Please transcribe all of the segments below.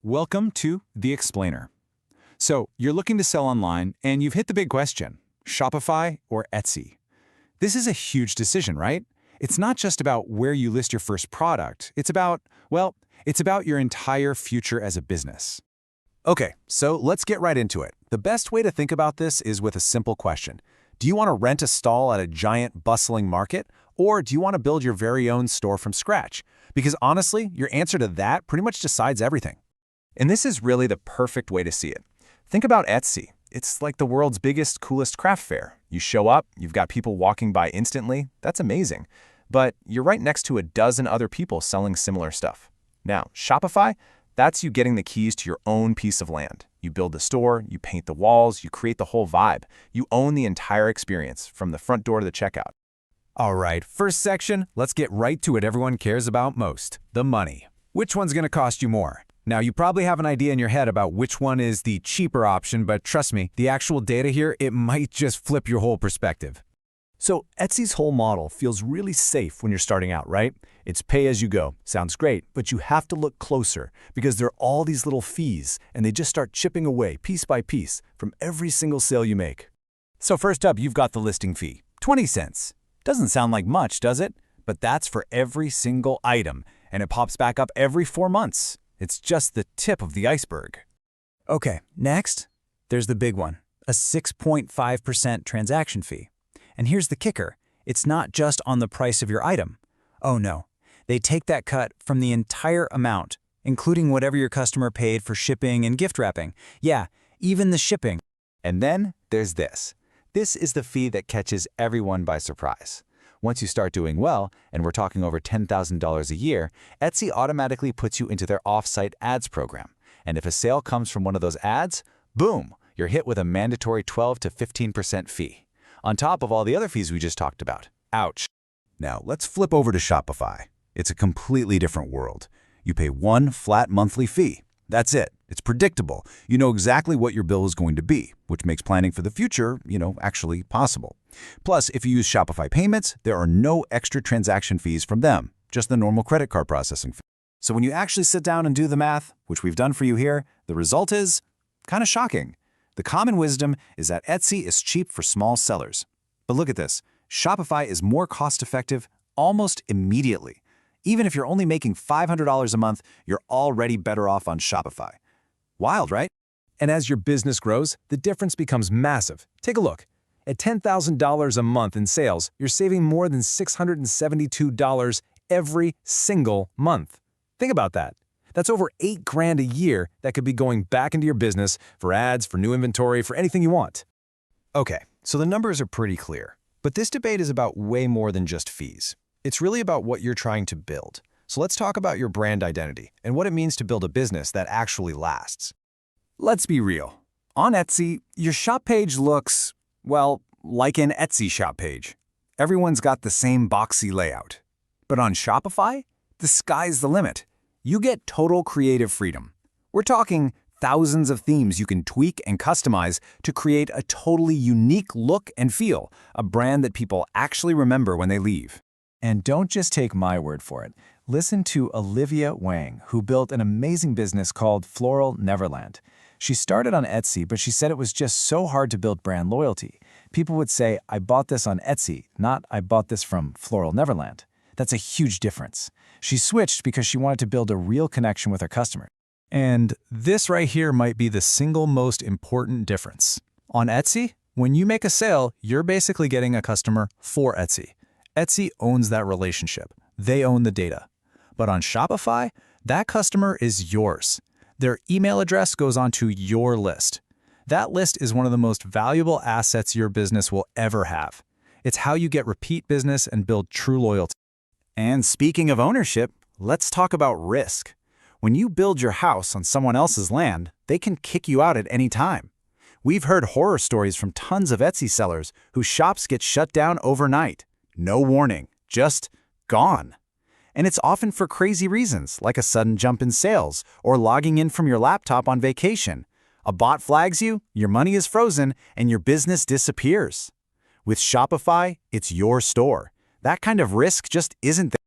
Welcome to The Explainer. So, you're looking to sell online, and you've hit the big question, Shopify or Etsy? This is a huge decision, right? It's not just about where you list your first product. It's about your entire future as a business. Okay, so let's get right into it. The best way to think about this is with a simple question. Do you want to rent a stall at a giant, bustling market, or do you want to build your very own store from scratch? Because honestly, your answer to that pretty much decides everything. And this is really the perfect way to see it. Think about Etsy. It's like the world's biggest, coolest craft fair. You show up, you've got people walking by instantly. That's amazing. But you're right next to a dozen other people selling similar stuff. Now, Shopify, that's you getting the keys to your own piece of land. You build the store, you paint the walls, you create the whole vibe. You own the entire experience, from the front door to the checkout. All right, first section, let's get right to what everyone cares about most, the money. Which one's going to cost you more? Now, you probably have an idea in your head about which one is the cheaper option, but trust me, the actual data here, it might just flip your whole perspective. So Etsy's whole model feels really safe when you're starting out, right? It's pay as you go. Sounds great, but you have to look closer because there are all these little fees, and they just start chipping away piece by piece from every single sale you make. So first up, you've got the listing fee, 20 cents. Doesn't sound like much, does it? But that's for every single item, and it pops back up every 4 months. It's just the tip of the iceberg. Okay, next, there's the big one, a 6.5% transaction fee. And here's the kicker. It's not just on the price of your item. Oh no, they take that cut from the entire amount, including whatever your customer paid for shipping and gift wrapping. Yeah, even the shipping. And then there's this. This is the fee that catches everyone by surprise. Once you start doing well, and we're talking over $10,000 a year, Etsy automatically puts you into their off-site ads program. And if a sale comes from one of those ads, boom, you're hit with a mandatory 12 to 15% fee, on top of all the other fees we just talked about. Ouch. Now, let's flip over to Shopify. It's a completely different world. You pay one flat monthly fee. That's it. It's predictable. You know exactly what your bill is going to be, which makes planning for the future, actually possible. Plus, if you use Shopify payments, there are no extra transaction fees from them, just the normal credit card processing fee. So when you actually sit down and do the math, which we've done for you here, the result is kind of shocking. The common wisdom is that Etsy is cheap for small sellers. But look at this. Shopify is more cost-effective almost immediately. Even if you're only making $500 a month, you're already better off on Shopify. Wild, right? And as your business grows, the difference becomes massive. Take a look. At $10,000 a month in sales, you're saving more than $672 every single month. Think about that. That's over $8,000 a year that could be going back into your business for ads, for new inventory, for anything you want. Okay, so the numbers are pretty clear. But this debate is about way more than just fees. It's really about what you're trying to build. So let's talk about your brand identity and what it means to build a business that actually lasts. Let's be real. On Etsy, your shop page looks, well, like an Etsy shop page. Everyone's got the same boxy layout. But on Shopify, the sky's the limit. You get total creative freedom. We're talking thousands of themes you can tweak and customize to create a totally unique look and feel, a brand that people actually remember when they leave. And don't just take my word for it. Listen to Olivia Wang, who built an amazing business called Floral Neverland. She started on Etsy, but she said it was just so hard to build brand loyalty. People would say, I bought this on Etsy, not I bought this from Floral Neverland. That's a huge difference. She switched because she wanted to build a real connection with her customer. And this right here might be the single most important difference. On Etsy, when you make a sale, you're basically getting a customer for Etsy. Etsy owns that relationship. They own the data. But on Shopify, that customer is yours. Their email address goes onto your list. That list is one of the most valuable assets your business will ever have. It's how you get repeat business and build true loyalty. And speaking of ownership, let's talk about risk. When you build your house on someone else's land, they can kick you out at any time. We've heard horror stories from tons of Etsy sellers whose shops get shut down overnight. No warning, just gone. And it's often for crazy reasons, like a sudden jump in sales or logging in from your laptop on vacation. A bot flags you, your money is frozen, and your business disappears. With Shopify, it's your store. That kind of risk just isn't there.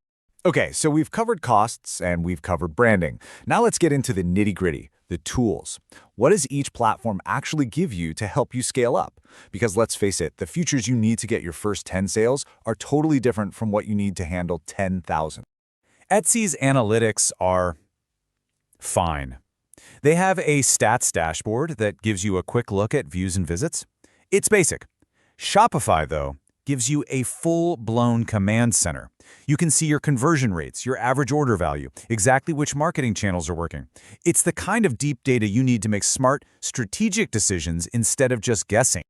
Okay, so we've covered costs and we've covered branding. Now let's get into the nitty-gritty, the tools. What does each platform actually give you to help you scale up? Because let's face it, the features you need to get your first 10 sales are totally different from what you need to handle 10,000. Etsy's analytics are fine. They have a stats dashboard that gives you a quick look at views and visits. It's basic. Shopify, though, gives you a full-blown command center. You can see your conversion rates, your average order value, exactly which marketing channels are working. It's the kind of deep data you need to make smart, strategic decisions instead of just guessing.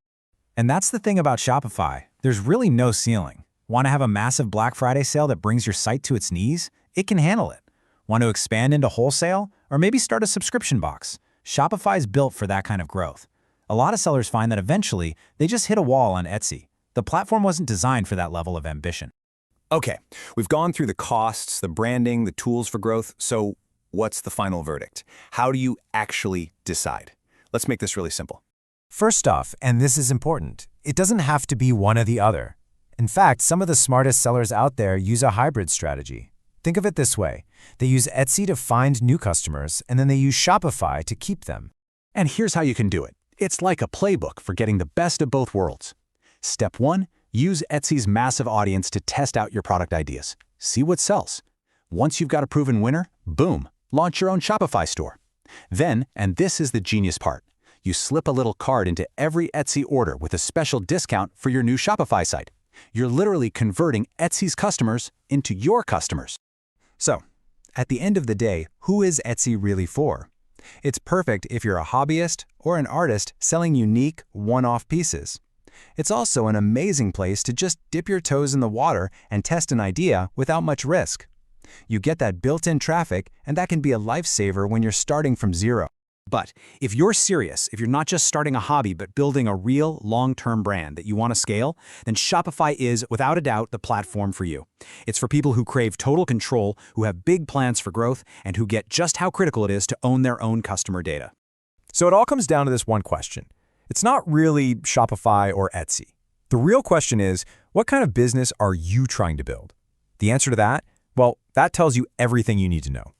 And that's the thing about Shopify. There's really no ceiling. Want to have a massive Black Friday sale that brings your site to its knees? It can handle it. Want to expand into wholesale? Or maybe start a subscription box? Shopify's built for that kind of growth. A lot of sellers find that eventually, they just hit a wall on Etsy. The platform wasn't designed for that level of ambition. Okay, we've gone through the costs, the branding, the tools for growth, so what's the final verdict? How do you actually decide? Let's make this really simple. First off, and this is important, it doesn't have to be one or the other. In fact, some of the smartest sellers out there use a hybrid strategy. Think of it this way. They use Etsy to find new customers, and then they use Shopify to keep them. And here's how you can do it. It's like a playbook for getting the best of both worlds. Step 1, use Etsy's massive audience to test out your product ideas. See what sells. Once you've got a proven winner, boom, launch your own Shopify store. Then, and this is the genius part, you slip a little card into every Etsy order with a special discount for your new Shopify site. You're literally converting Etsy's customers into your customers. So, at the end of the day, who is Etsy really for? It's perfect if you're a hobbyist or an artist selling unique, one-off pieces. It's also an amazing place to just dip your toes in the water and test an idea without much risk. You get that built-in traffic, and that can be a lifesaver when you're starting from zero. But if you're serious, if you're not just starting a hobby but building a real long-term brand that you want to scale, then Shopify is, without a doubt, the platform for you. It's for people who crave total control, who have big plans for growth, and who get just how critical it is to own their own customer data. So it all comes down to this one question. It's not really Shopify or Etsy. The real question is, what kind of business are you trying to build? The answer to that? Well, that tells you everything you need to know.